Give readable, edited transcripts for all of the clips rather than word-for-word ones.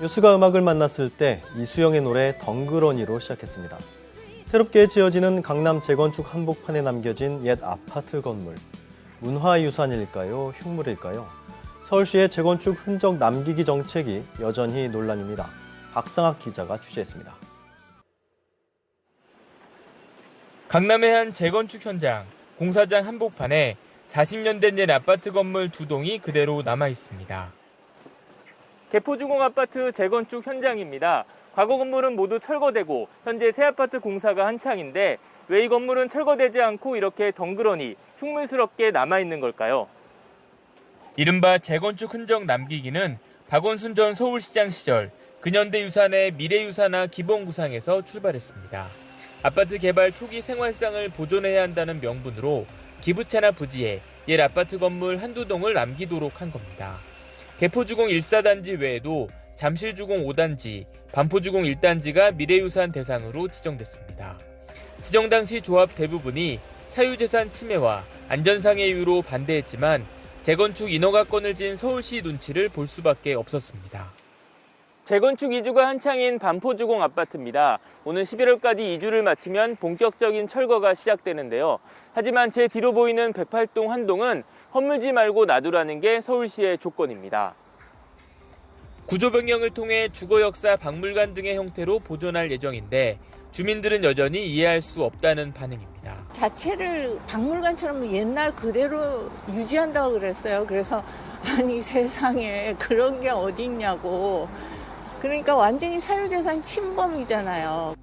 뉴스가 음악을 만났을 때 이수영의 노래 덩그러니로 시작했습니다. 새롭게 지어지는 강남 재건축 한복판에 남겨진 옛 아파트 건물. 문화유산일까요? 흉물일까요? 서울시의 재건축 흔적 남기기 정책이 여전히 논란입니다. 박상학 기자가 취재했습니다. 강남의 한 재건축 현장, 공사장 한복판에 40년 된 옛 아파트 건물 2동이 그대로 남아 있습니다. 개포주공 아파트 재건축 현장입니다. 과거 건물은 모두 철거되고 현재 새 아파트 공사가 한창인데 왜 이 건물은 철거되지 않고 이렇게 덩그러니 흉물스럽게 남아있는 걸까요? 이른바 재건축 흔적 남기기는 박원순 전 서울시장 시절 근현대 유산의 미래유산화 기본구상에서 출발했습니다. 아파트 개발 초기 생활상을 보존해야 한다는 명분으로 기부채나 부지에 옛 아파트 건물 한두 동을 남기도록 한 겁니다. 개포주공 1사단지 외에도 잠실주공 5단지, 반포주공 1단지가 미래유산 대상으로 지정됐습니다. 지정 당시 조합 대부분이 사유재산 침해와 안전상의 이유로 반대했지만 재건축 인허가권을 진 서울시 눈치를 볼 수밖에 없었습니다. 재건축 이주가 한창인 반포주공 아파트입니다. 오는 11월까지 이주를 마치면 본격적인 철거가 시작되는데요. 하지만 제 뒤로 보이는 108동 한 동은 허물지 말고 놔두라는 게 서울시의 조건입니다. 구조 변경을 통해 주거역사 박물관 등의 형태로 보존할 예정인데 주민들은 여전히 이해할 수 없다는 반응입니다. 자체를 박물관처럼 옛날 그대로 유지한다고 그랬어요. 그래서 아니 세상에 그런 게 어딨냐고. 그러니까 완전히 사유재산 침범이잖아요.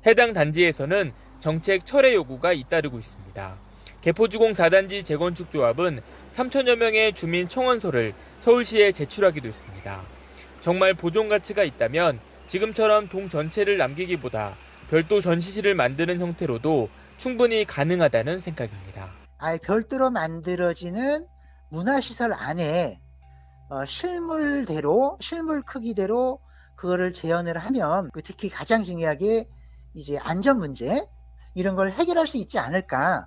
해당 단지에서는 정책 철회 요구가 잇따르고 있습니다. 개포주공 4단지 재건축조합은 3천여 명의 주민 청원서를 서울시에 제출하기도 했습니다. 정말 보존 가치가 있다면 지금처럼 동 전체를 남기기보다 별도 전시실을 만드는 형태로도 충분히 가능하다는 생각입니다. 별도로 만들어지는 문화시설 안에 실물대로, 실물 크기대로 그거를 재현을 하면 특히 가장 중요하게 이제 안전 문제 이런 걸 해결할 수 있지 않을까.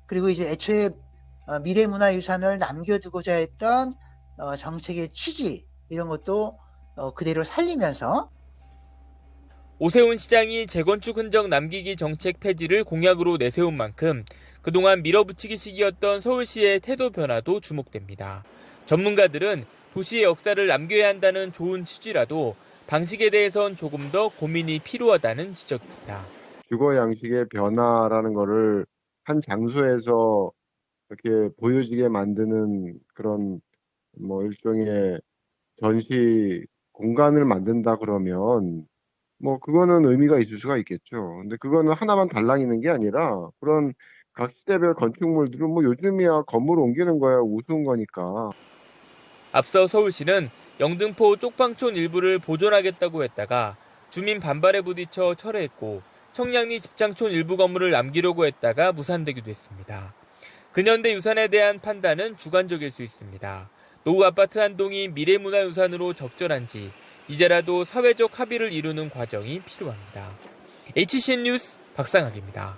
그리고 이제 애초에 미래문화유산을 남겨두고자 했던 정책의 취지 이런 것도 그대로 살리면서 오세훈 시장이 재건축 흔적 남기기 정책 폐지를 공약으로 내세운 만큼 그동안 밀어붙이기식이었던 서울시의 태도 변화도 주목됩니다. 전문가들은 도시의 역사를 남겨야 한다는 좋은 취지라도 방식에 대해선 조금 더 고민이 필요하다는 지적입니다. 주거 양식의 변화라는 거를 한 장소에서 이렇게 보여지게 만드는 그런 일종의 전시 공간을 만든다 그러면 그거는 의미가 있을 수가 있겠죠. 근데 그거는 하나만 달랑이는 게 아니라 그런 각 시대별 건축물들은 요즘이야 건물 옮기는 거야 우스운 거니까. 앞서 서울시는 영등포 쪽방촌 일부를 보존하겠다고 했다가 주민 반발에 부딪혀 철회했고 청량리 집장촌 일부 건물을 남기려고 했다가 무산되기도 했습니다. 근현대 유산에 대한 판단은 주관적일 수 있습니다. 노후 아파트 한 동이 미래문화유산으로 적절한지 이제라도 사회적 합의를 이루는 과정이 필요합니다. HCN 뉴스 박상학입니다.